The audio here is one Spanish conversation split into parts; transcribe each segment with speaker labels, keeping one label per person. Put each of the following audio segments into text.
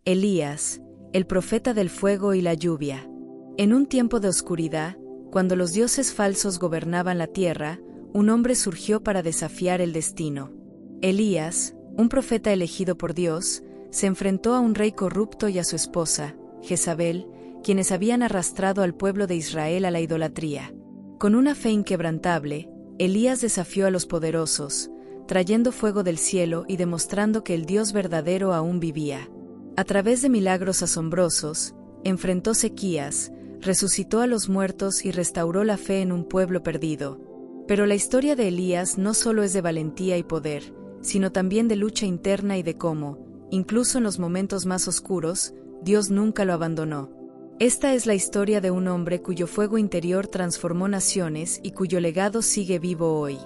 Speaker 1: Elías, el profeta del fuego y la lluvia. En un tiempo de oscuridad, cuando los dioses falsos gobernaban la tierra, un hombre surgió para desafiar el destino. Elías, un profeta elegido por Dios, se enfrentó a un rey corrupto y a su esposa, Jezabel, quienes habían arrastrado al pueblo de Israel a la idolatría. Con una fe inquebrantable, Elías desafió a los poderosos, trayendo fuego del cielo y demostrando que el Dios verdadero aún vivía. A través de milagros asombrosos, enfrentó sequías, resucitó a los muertos y restauró la fe en un pueblo perdido. Pero la historia de Elías no solo es de valentía y poder, sino también de lucha interna y de cómo, incluso en los momentos más oscuros, Dios nunca lo abandonó. Esta es la historia de un hombre cuyo fuego interior transformó naciones y cuyo legado sigue vivo hoy.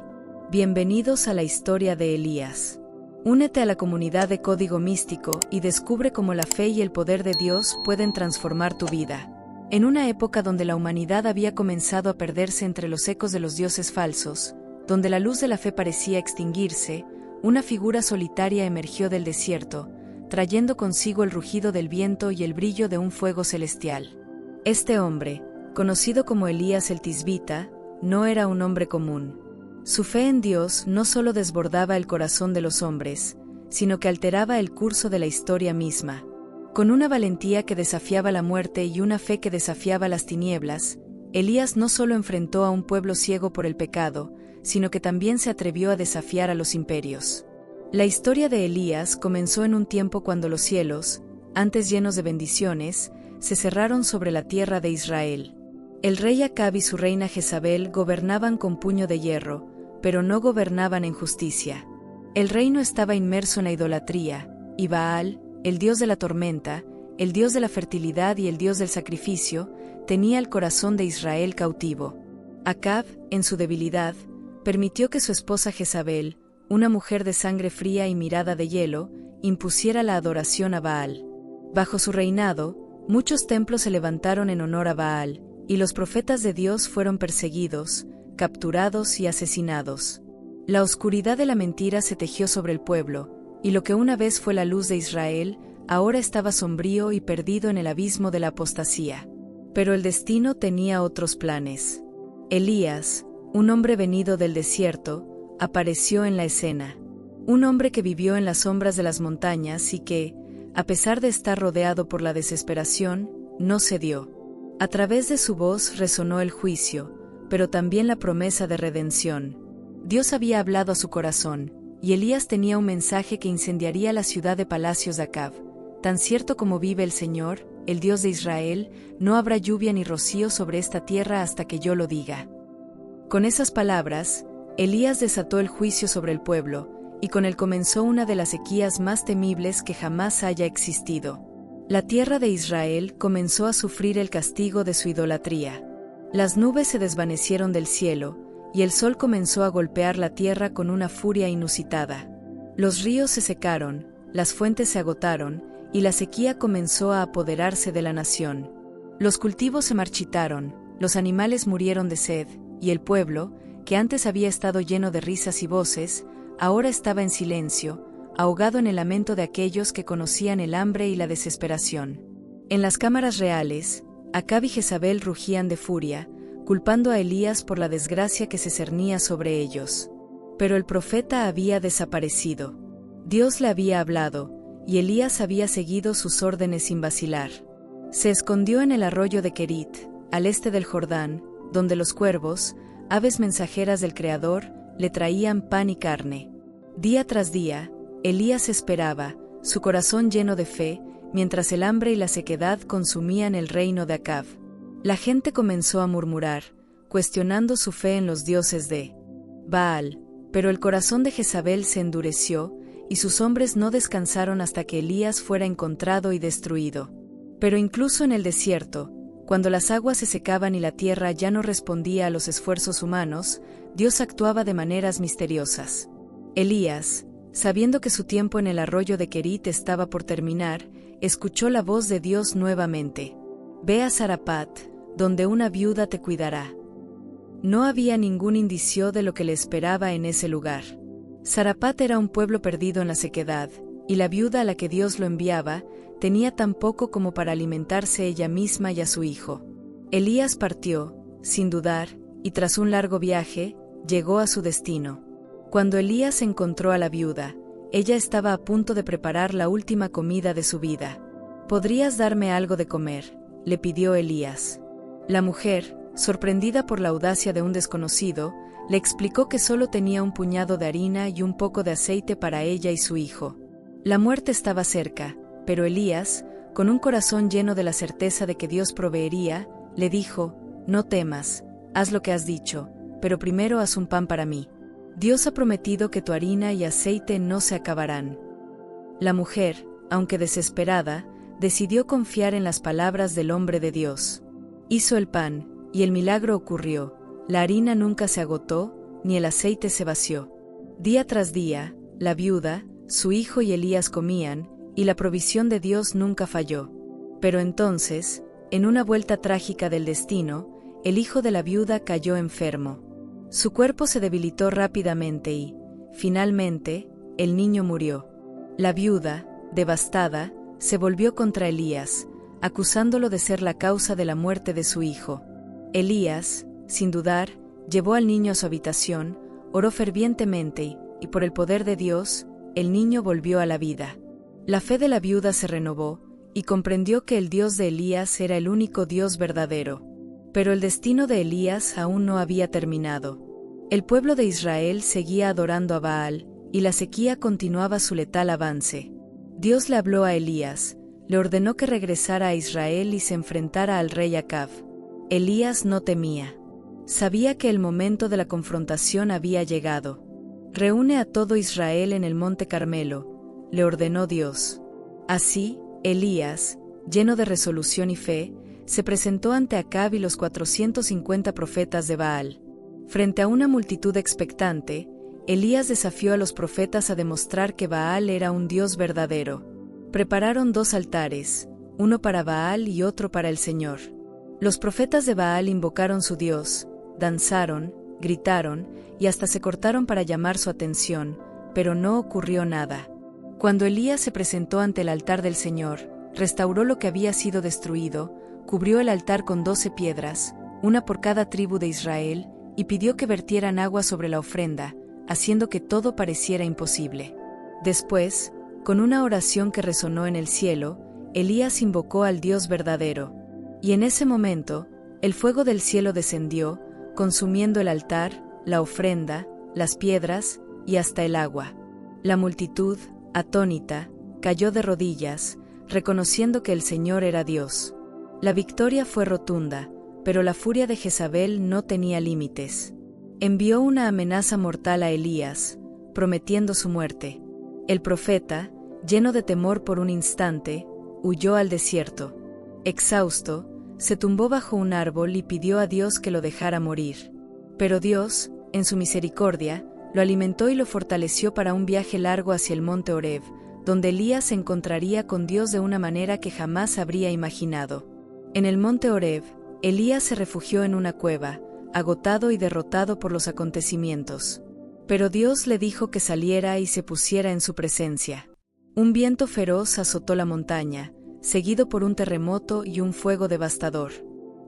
Speaker 1: Bienvenidos a la historia de Elías. Únete a la comunidad de Código Místico y descubre cómo la fe y el poder de Dios pueden transformar tu vida. En una época donde la humanidad había comenzado a perderse entre los ecos de los dioses falsos, donde la luz de la fe parecía extinguirse, una figura solitaria emergió del desierto, trayendo consigo el rugido del viento y el brillo de un fuego celestial. Este hombre, conocido como Elías el Tisbita, no era un hombre común. Su fe en Dios no solo desbordaba el corazón de los hombres, sino que alteraba el curso de la historia misma. Con una valentía que desafiaba la muerte y una fe que desafiaba las tinieblas, Elías no solo enfrentó a un pueblo ciego por el pecado, sino que también se atrevió a desafiar a los imperios. La historia de Elías comenzó en un tiempo cuando los cielos, antes llenos de bendiciones, se cerraron sobre la tierra de Israel. El rey Acab y su reina Jezabel gobernaban con puño de hierro, pero no gobernaban en justicia. El reino estaba inmerso en la idolatría, y Baal, el dios de la tormenta, el dios de la fertilidad y el dios del sacrificio, tenía el corazón de Israel cautivo. Acab, en su debilidad, permitió que su esposa Jezabel, una mujer de sangre fría y mirada de hielo, impusiera la adoración a Baal. Bajo su reinado, muchos templos se levantaron en honor a Baal, y los profetas de Dios fueron perseguidos, capturados y asesinados. La oscuridad de la mentira se tejió sobre el pueblo, y lo que una vez fue la luz de Israel, ahora estaba sombrío y perdido en el abismo de la apostasía. Pero el destino tenía otros planes. Elías, un hombre venido del desierto, apareció en la escena. Un hombre que vivió en las sombras de las montañas y que, a pesar de estar rodeado por la desesperación, no cedió. A través de su voz resonó el juicio, pero también la promesa de redención. Dios había hablado a su corazón, y Elías tenía un mensaje que incendiaría la ciudad de palacios de Acab. Tan cierto como vive el Señor, el Dios de Israel, no habrá lluvia ni rocío sobre esta tierra hasta que yo lo diga. Con esas palabras, Elías desató el juicio sobre el pueblo, y con él comenzó una de las sequías más temibles que jamás haya existido. La tierra de Israel comenzó a sufrir el castigo de su idolatría. Las nubes se desvanecieron del cielo, y el sol comenzó a golpear la tierra con una furia inusitada. Los ríos se secaron, las fuentes se agotaron, y la sequía comenzó a apoderarse de la nación. Los cultivos se marchitaron, los animales murieron de sed, y el pueblo, que antes había estado lleno de risas y voces, ahora estaba en silencio, ahogado en el lamento de aquellos que conocían el hambre y la desesperación. En las cámaras reales, Acab y Jezabel rugían de furia, culpando a Elías por la desgracia que se cernía sobre ellos. Pero el profeta había desaparecido. Dios le había hablado, y Elías había seguido sus órdenes sin vacilar. Se escondió en el arroyo de Kerit, al este del Jordán, donde los cuervos, aves mensajeras del Creador, le traían pan y carne. Día tras día, Elías esperaba, su corazón lleno de fe, mientras el hambre y la sequedad consumían el reino de Acab. La gente comenzó a murmurar, cuestionando su fe en los dioses de Baal, pero el corazón de Jezabel se endureció, y sus hombres no descansaron hasta que Elías fuera encontrado y destruido. Pero incluso en el desierto, cuando las aguas se secaban y la tierra ya no respondía a los esfuerzos humanos, Dios actuaba de maneras misteriosas. Elías, sabiendo que su tiempo en el arroyo de Kerit estaba por terminar, escuchó la voz de Dios nuevamente. Ve a Zarapat, donde una viuda te cuidará. No había ningún indicio de lo que le esperaba en ese lugar. Zarapat era un pueblo perdido en la sequedad, y la viuda a la que Dios lo enviaba tenía tan poco como para alimentarse ella misma y a su hijo. Elías partió, sin dudar, y tras un largo viaje, llegó a su destino. Cuando Elías encontró a la viuda, ella estaba a punto de preparar la última comida de su vida. «¿Podrías darme algo de comer?», le pidió Elías. La mujer, sorprendida por la audacia de un desconocido, le explicó que solo tenía un puñado de harina y un poco de aceite para ella y su hijo. La muerte estaba cerca, pero Elías, con un corazón lleno de la certeza de que Dios proveería, le dijo: «No temas, haz lo que has dicho, pero primero haz un pan para mí. Dios ha prometido que tu harina y aceite no se acabarán». La mujer, aunque desesperada, decidió confiar en las palabras del hombre de Dios. Hizo el pan, y el milagro ocurrió. La harina nunca se agotó, ni el aceite se vació. Día tras día, la viuda, su hijo y Elías comían, y la provisión de Dios nunca falló. Pero entonces, en una vuelta trágica del destino, el hijo de la viuda cayó enfermo. Su cuerpo se debilitó rápidamente y, finalmente, el niño murió. La viuda, devastada, se volvió contra Elías, acusándolo de ser la causa de la muerte de su hijo. Elías, sin dudar, llevó al niño a su habitación, oró fervientemente y, por el poder de Dios, el niño volvió a la vida. La fe de la viuda se renovó, y comprendió que el Dios de Elías era el único Dios verdadero. Pero el destino de Elías aún no había terminado. El pueblo de Israel seguía adorando a Baal, y la sequía continuaba su letal avance. Dios le habló a Elías, le ordenó que regresara a Israel y se enfrentara al rey Acab. Elías no temía. Sabía que el momento de la confrontación había llegado. «Reúne a todo Israel en el monte Carmelo», le ordenó Dios. Así, Elías, lleno de resolución y fe, se presentó ante Acab y los 450 profetas de Baal. Frente a una multitud expectante, Elías desafió a los profetas a demostrar que Baal era un Dios verdadero. Prepararon 2 altares, uno para Baal y otro para el Señor. Los profetas de Baal invocaron su Dios, danzaron, gritaron y hasta se cortaron para llamar su atención, pero no ocurrió nada. Cuando Elías se presentó ante el altar del Señor, restauró lo que había sido destruido, cubrió el altar con 12 piedras, una por cada tribu de Israel, y pidió que vertieran agua sobre la ofrenda, haciendo que todo pareciera imposible. Después, con una oración que resonó en el cielo, Elías invocó al Dios verdadero. Y en ese momento, el fuego del cielo descendió, consumiendo el altar, la ofrenda, las piedras y hasta el agua. La multitud, atónita, cayó de rodillas, reconociendo que el Señor era Dios. La victoria fue rotunda, pero la furia de Jezabel no tenía límites. Envió una amenaza mortal a Elías, prometiendo su muerte. El profeta, lleno de temor por un instante, huyó al desierto. Exhausto, se tumbó bajo un árbol y pidió a Dios que lo dejara morir. Pero Dios, en su misericordia, lo alimentó y lo fortaleció para un viaje largo hacia el monte Horeb, donde Elías se encontraría con Dios de una manera que jamás habría imaginado. En el monte Horeb, Elías se refugió en una cueva, agotado y derrotado por los acontecimientos. Pero Dios le dijo que saliera y se pusiera en su presencia. Un viento feroz azotó la montaña, seguido por un terremoto y un fuego devastador.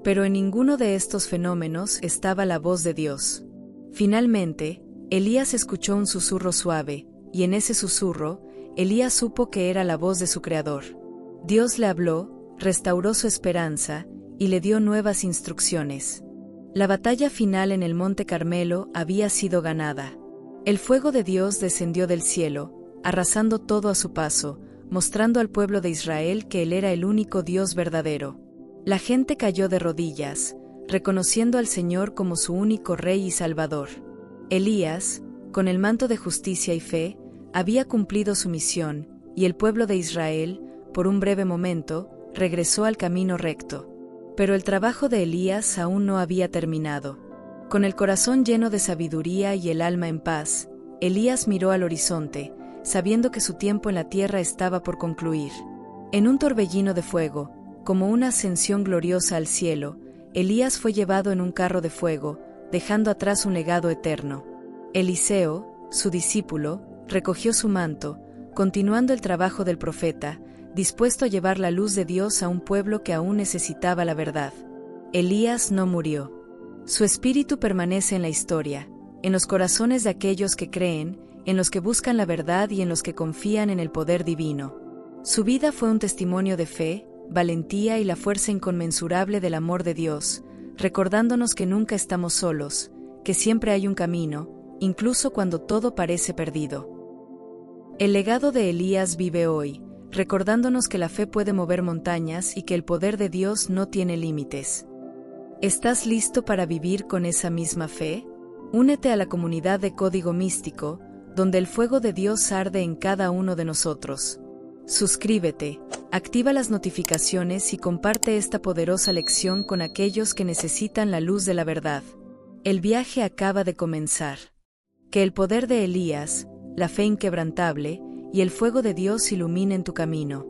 Speaker 1: Pero en ninguno de estos fenómenos estaba la voz de Dios. Finalmente, Elías escuchó un susurro suave, y en ese susurro, Elías supo que era la voz de su Creador. Dios le habló, restauró su esperanza, y le dio nuevas instrucciones. La batalla final en el monte Carmelo había sido ganada. El fuego de Dios descendió del cielo, arrasando todo a su paso, mostrando al pueblo de Israel que Él era el único Dios verdadero. La gente cayó de rodillas, reconociendo al Señor como su único Rey y Salvador. Elías, con el manto de justicia y fe, había cumplido su misión, y el pueblo de Israel, por un breve momento, regresó al camino recto. Pero el trabajo de Elías aún no había terminado. Con el corazón lleno de sabiduría y el alma en paz, Elías miró al horizonte, sabiendo que su tiempo en la tierra estaba por concluir. En un torbellino de fuego, como una ascensión gloriosa al cielo, Elías fue llevado en un carro de fuego, dejando atrás un legado eterno. Eliseo, su discípulo, recogió su manto, continuando el trabajo del profeta, dispuesto a llevar la luz de Dios a un pueblo que aún necesitaba la verdad. Elías no murió. Su espíritu permanece en la historia, en los corazones de aquellos que creen, en los que buscan la verdad y en los que confían en el poder divino. Su vida fue un testimonio de fe, valentía y la fuerza inconmensurable del amor de Dios, recordándonos que nunca estamos solos, que siempre hay un camino, incluso cuando todo parece perdido. El legado de Elías vive hoy, recordándonos que la fe puede mover montañas y que el poder de Dios no tiene límites. ¿Estás listo para vivir con esa misma fe? Únete a la comunidad de Código Místico, donde el fuego de Dios arde en cada uno de nosotros. Suscríbete, activa las notificaciones y comparte esta poderosa lección con aquellos que necesitan la luz de la verdad. El viaje acaba de comenzar. Que el poder de Elías, la fe inquebrantable y el fuego de Dios iluminen tu camino.